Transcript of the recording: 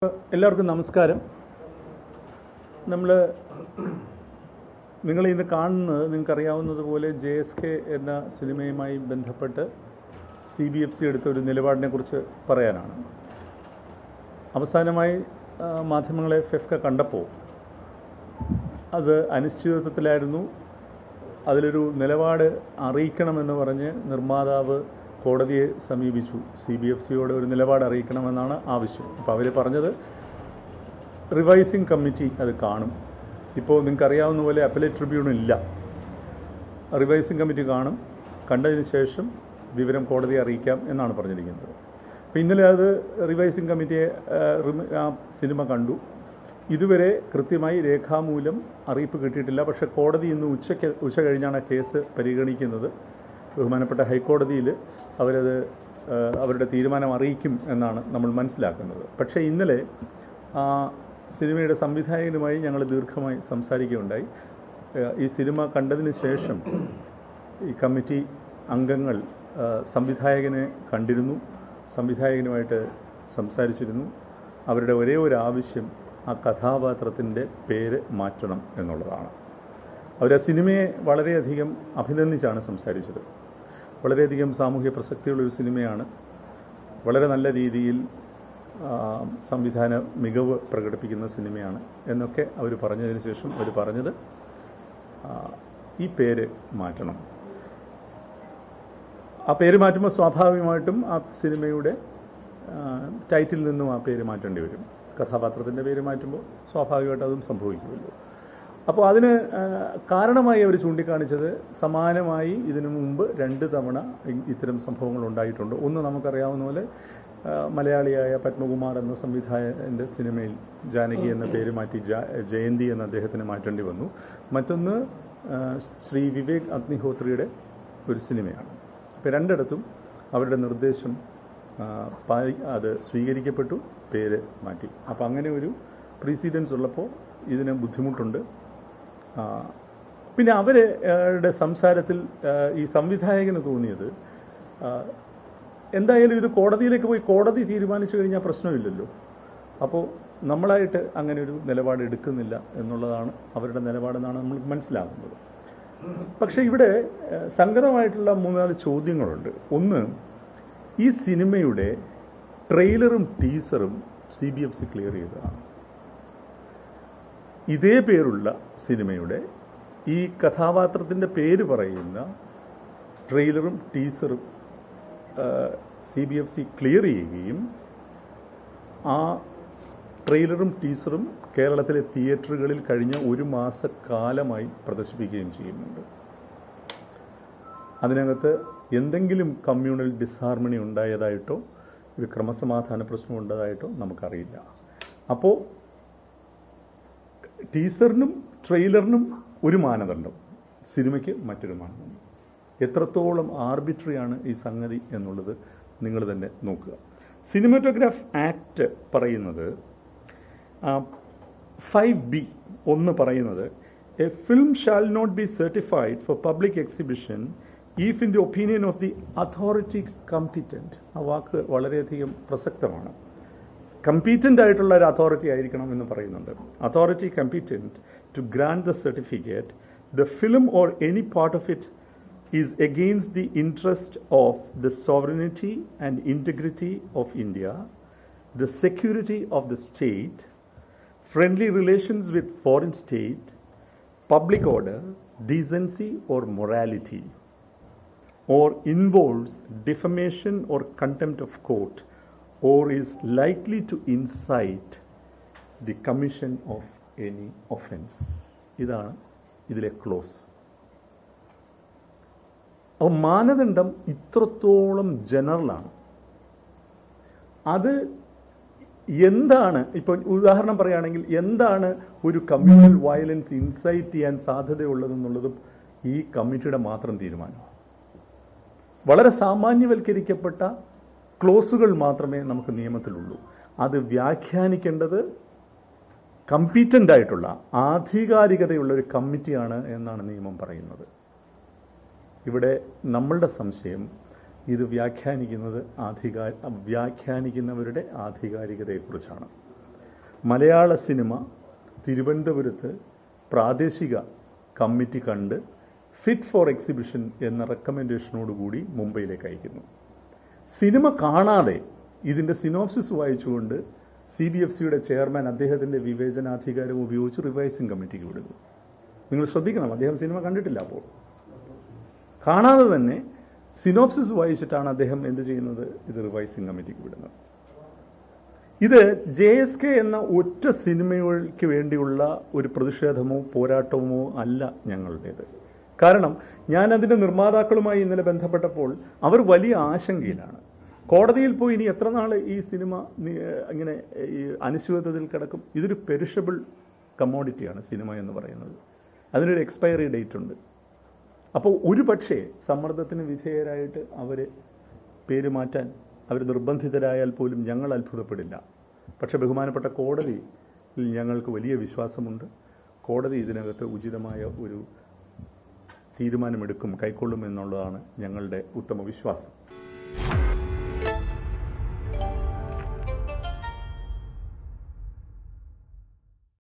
എല്ലാവർക്കും നമസ്കാരം. നിങ്ങൾ ഇന്ന് കാണുന്നത് നിങ്ങൾക്കറിയാവുന്നതുപോലെ JSK എന്ന സിനിമയുമായി ബന്ധപ്പെട്ട് CBFC എടുത്ത ഒരു നിലപാടിനെക്കുറിച്ച് പറയാനാണ്. അവസാനമായി മാധ്യമങ്ങളെ ഫെഫ്ക കണ്ടപ്പോൾ അത് അനിശ്ചിതത്വത്തിലായിരുന്നു. അതിലൊരു നിലപാട് അറിയിക്കണമെന്ന് പറഞ്ഞ് നിർമ്മാതാവ് കോടതിയെ സമീപിച്ചു. CBFCയോട് ഒരു നിലപാട് അറിയിക്കണമെന്നാണ് ആവശ്യം. അപ്പോൾ അവർ പറഞ്ഞത് റിവൈസിങ് കമ്മിറ്റി അത് കാണും. ഇപ്പോൾ നിങ്ങൾക്കറിയാവുന്ന പോലെ അപ്പലേറ്റ് ട്രിബ്യൂണൽ ഇല്ല. റിവൈസിങ് കമ്മിറ്റി കാണും. കണ്ടതിന് ശേഷം വിവരം കോടതിയെ അറിയിക്കാം എന്നാണ് പറഞ്ഞിരിക്കുന്നത്. അപ്പോൾ ഇന്നലെ അത് റിവൈസിങ് കമ്മിറ്റിയെ ആ സിനിമ കണ്ടു. ഇതുവരെ കൃത്യമായി രേഖാമൂലം അറിയിപ്പ് കിട്ടിയിട്ടില്ല. പക്ഷേ കോടതി ഇന്ന് ഉച്ച കഴിഞ്ഞാണ് കേസ് പരിഗണിക്കുന്നത്. ബഹുമാനപ്പെട്ട ഹൈക്കോടതിയിൽ അവരത് അവരുടെ തീരുമാനം അറിയിക്കും എന്നാണ് നമ്മൾ മനസ്സിലാക്കുന്നത്. പക്ഷേ ഇന്നലെ സിനിമയുടെ സംവിധായകനുമായി ഞങ്ങൾ ദീർഘമായി സംസാരിക്കുകയുണ്ടായി. ഈ സിനിമ കണ്ടതിന് ശേഷം ഈ കമ്മിറ്റി അംഗങ്ങൾ സംവിധായകനെ കണ്ടിരുന്നു, സംവിധായകനുമായിട്ട് സംസാരിച്ചിരുന്നു. അവരുടെ ഒരേ ഒരു ആവശ്യം ആ കഥാപാത്രത്തിൻ്റെ പേര് മാറ്റണം എന്നുള്ളതാണ്. അവർ ആ സിനിമയെ വളരെയധികം അഭിനന്ദിച്ചാണ് സംസാരിച്ചത്. വളരെയധികം സാമൂഹ്യ പ്രസക്തിയുള്ളൊരു സിനിമയാണ്. വളരെ നല്ല രീതിയിൽ സംവിധാന മികവ് പ്രകടിപ്പിക്കുന്ന സിനിമയാണ് എന്നൊക്കെ അവർ പറഞ്ഞതിന് ശേഷം അവർ പറഞ്ഞത് ഈ പേര് മാറ്റണം. ആ പേര് മാറ്റുമ്പോൾ സ്വാഭാവികമായിട്ടും ആ സിനിമയുടെ ടൈറ്റിൽ നിന്നും ആ പേര് മാറ്റേണ്ടി വരും. കഥാപാത്രത്തിൻ്റെ പേര് മാറ്റുമ്പോൾ സ്വാഭാവികമായിട്ട് അതും സംഭവിക്കുമല്ലോ. അപ്പോൾ അതിന് കാരണമായി അവർ ചൂണ്ടിക്കാണിച്ചത് സമാനമായി ഇതിനു മുമ്പ് 2 തവണ ഇത്തരം സംഭവങ്ങൾ ഉണ്ടായിട്ടുണ്ട്. ഒന്ന് നമുക്കറിയാവുന്ന പോലെ മലയാളിയായ പത്മകുമാർ എന്ന സംവിധായകൻ്റെ സിനിമയിൽ ജാനകി എന്ന പേര് മാറ്റി ജയന്തി എന്ന അദ്ദേഹത്തിന് മാറ്റേണ്ടി വന്നു. മറ്റൊന്ന് ശ്രീ വിവേക് അഗ്നിഹോത്രിയുടെ ഒരു സിനിമയാണ്. അപ്പോൾ 2ഇടത്തും അവരുടെ നിർദ്ദേശം അത് സ്വീകരിക്കപ്പെട്ടു, പേര് മാറ്റി. അപ്പോൾ അങ്ങനെ ഒരു പ്രീസിഡൻസ് ഉള്ളപ്പോൾ ഇതിന് ബുദ്ധിമുട്ടുണ്ട്. പിന്നെ അവരുടെ സംസാരത്തിൽ ഈ സംവിധായകന് തോന്നിയത് എന്തായാലും ഇത് കോടതിയിലേക്ക് പോയി കോടതി തീരുമാനിച്ചു കഴിഞ്ഞാൽ പ്രശ്നമില്ലല്ലോ. അപ്പോൾ നമ്മളായിട്ട് അങ്ങനെ ഒരു നിലപാട് എടുക്കുന്നില്ല എന്നുള്ളതാണ് അവരുടെ നിലപാടെന്നാണ് നമ്മൾ മനസ്സിലാകുന്നത്. പക്ഷേ ഇവിടെ സങ്കടമായിട്ടുള്ള 3-4 ചോദ്യങ്ങളുണ്ട്. ഒന്ന്, ഈ സിനിമയുടെ ട്രെയിലറും ടീസറും CBFC ക്ലിയർ ചെയ്തതാണ്. ഇതേ പേരുള്ള സിനിമയുടെ ഈ കഥാപാത്രത്തിൻ്റെ പേര് പറയുന്ന ട്രെയിലറും ടീസറും CBFC ക്ലിയർ ചെയ്യുകയും ആ ട്രെയിലറും ടീസറും കേരളത്തിലെ തിയേറ്ററുകളിൽ കഴിഞ്ഞ 1 മാസക്കാലമായി പ്രദർശിപ്പിക്കുകയും ചെയ്യുന്നുണ്ട്. അതിനകത്ത് എന്തെങ്കിലും കമ്മ്യൂണൽ ഡിസ്ഹാർമണി ഉണ്ടായതായിട്ടോ ഒരു ക്രമസമാധാന പ്രശ്നം ഉണ്ടായതായിട്ടോ നമുക്കറിയില്ല. അപ്പോൾ ടീസറിനും ട്രെയിലറിനും ഒരു മാനദണ്ഡം, സിനിമയ്ക്ക് മറ്റൊരു മാനദണ്ഡം. എത്രത്തോളം ആർബിട്രറിയാണ് ഈ സംഗതി എന്നുള്ളത് നിങ്ങൾ തന്നെ നോക്കുക. സിനിമാറ്റോഗ്രാഫ് ആക്ട് പറയുന്നത് 5B പറയുന്നത് a film shall not be certified for public exhibition if in the opinion of the authority competent. ആ വാക്ക് വളരെയധികം പ്രസക്തമാണ്. കമ്പീറ്റൻ്റ് ആയിട്ടുള്ള ഒരു അതോറിറ്റി ആയിരിക്കണം എന്ന് പറയുന്നുണ്ട്. Authority competent to grant the certificate the film or any part of it is against the interest of the sovereignty and integrity of India, the security of the state, friendly relations with foreign state, public order, decency or morality, or involves defamation or contempt of court, or is likely to incite the commission of any offense. ഇതാണ് ഇതിലെ close. അപ്പോൾ മാനദണ്ഡം ഇത്രത്തോളം ജനറലാണ്. അത് എന്താണ്, ഇപ്പോൾ ഉദാഹരണം പറയുകയാണെങ്കിൽ എന്താണ് ഒരു കമ്മ്യൂണൽ വയലൻസ് ഇൻസൈറ്റ് ചെയ്യാൻ സാധ്യതയുള്ളതെന്നുള്ളതും ഈ കമ്മിറ്റിയുടെ മാത്രം തീരുമാനം. വളരെ സാമാന്യവൽക്കരിക്കപ്പെട്ട ക്ലോസുകൾ മാത്രമേ നമുക്ക് നിയമത്തിലുള്ളൂ. അത് വ്യാഖ്യാനിക്കേണ്ടത് കമ്പീറ്റൻ്റ് ആയിട്ടുള്ള ആധികാരികതയുള്ള ഒരു കമ്മിറ്റിയാണ് എന്നാണ് നിയമം പറയുന്നത്. ഇവിടെ നമ്മളുടെ സംശയം ഇത് വ്യാഖ്യാനിക്കുന്നവരുടെ ആധികാരികതയെക്കുറിച്ചാണ്. മലയാള സിനിമ തിരുവനന്തപുരത്ത് പ്രാദേശിക കമ്മിറ്റി കണ്ട് ഫിറ്റ് ഫോർ എക്സിബിഷൻ എന്ന റെക്കമെൻഡേഷനോടുകൂടി മുംബൈയിലേക്ക് അയക്കുന്നു. സിനിമ കാണാതെ ഇതിൻ്റെ സിനോപ്സിസ് വായിച്ചുകൊണ്ട് CBFCയുടെ ചെയർമാൻ അദ്ദേഹത്തിൻ്റെ വിവേചനാധികാരം ഉപയോഗിച്ച് റിവൈസിംഗ് കമ്മിറ്റിക്ക് വിടുന്നു. നിങ്ങൾ ശ്രദ്ധിക്കണം, അദ്ദേഹം സിനിമ കണ്ടിട്ടില്ല. അപ്പോൾ കാണാതെ തന്നെ സിനോപ്സിസ് വായിച്ചിട്ടാണ് അദ്ദേഹം എന്ത് ചെയ്യുന്നത്, ഇത് റിവൈസിംഗ് കമ്മിറ്റിക്ക് വിടുന്നത്. ഇത് JSK എന്ന ഒറ്റ സിനിമയ്ക്ക് വേണ്ടിയുള്ള ഒരു പ്രതിഷേധമോ പോരാട്ടമോ അല്ല ഞങ്ങളുടേത്. കാരണം ഞാൻ അതിൻ്റെ നിർമ്മാതാക്കളുമായി ഇന്നലെ ബന്ധപ്പെട്ടപ്പോൾ അവർ വലിയ ആശങ്കയിലാണ്. കോടതിയിൽ പോയി ഇനി എത്ര നാൾ ഈ സിനിമ ഇങ്ങനെ ഈ അനിശ്ചിതത്വത്തിൽ കിടക്കും? ഇതൊരു പെരിഷബിൾ കമ്മോഡിറ്റിയാണ് സിനിമ എന്ന് പറയുന്നത്. അതിനൊരു എക്സ്പയറി ഡേറ്റ് ഉണ്ട്. അപ്പോൾ ഒരു പക്ഷേ സമ്മർദ്ദത്തിന് വിധേയരായിട്ട് അവർ പേര് മാറ്റാൻ അവർ നിർബന്ധിതരായാൽ പോലും ഞങ്ങൾ അത്ഭുതപ്പെടില്ല. പക്ഷേ ബഹുമാനപ്പെട്ട കോടതിയിൽ ഞങ്ങൾക്ക് വലിയ വിശ്വാസമുണ്ട്. കോടതി ഇതിനകത്ത് ഉചിതമായ ഒരു തീരുമാനമെടുക്കും, കൈക്കൊള്ളും എന്നുള്ളതാണ് ഞങ്ങളുടെ ഉത്തമ വിശ്വാസം.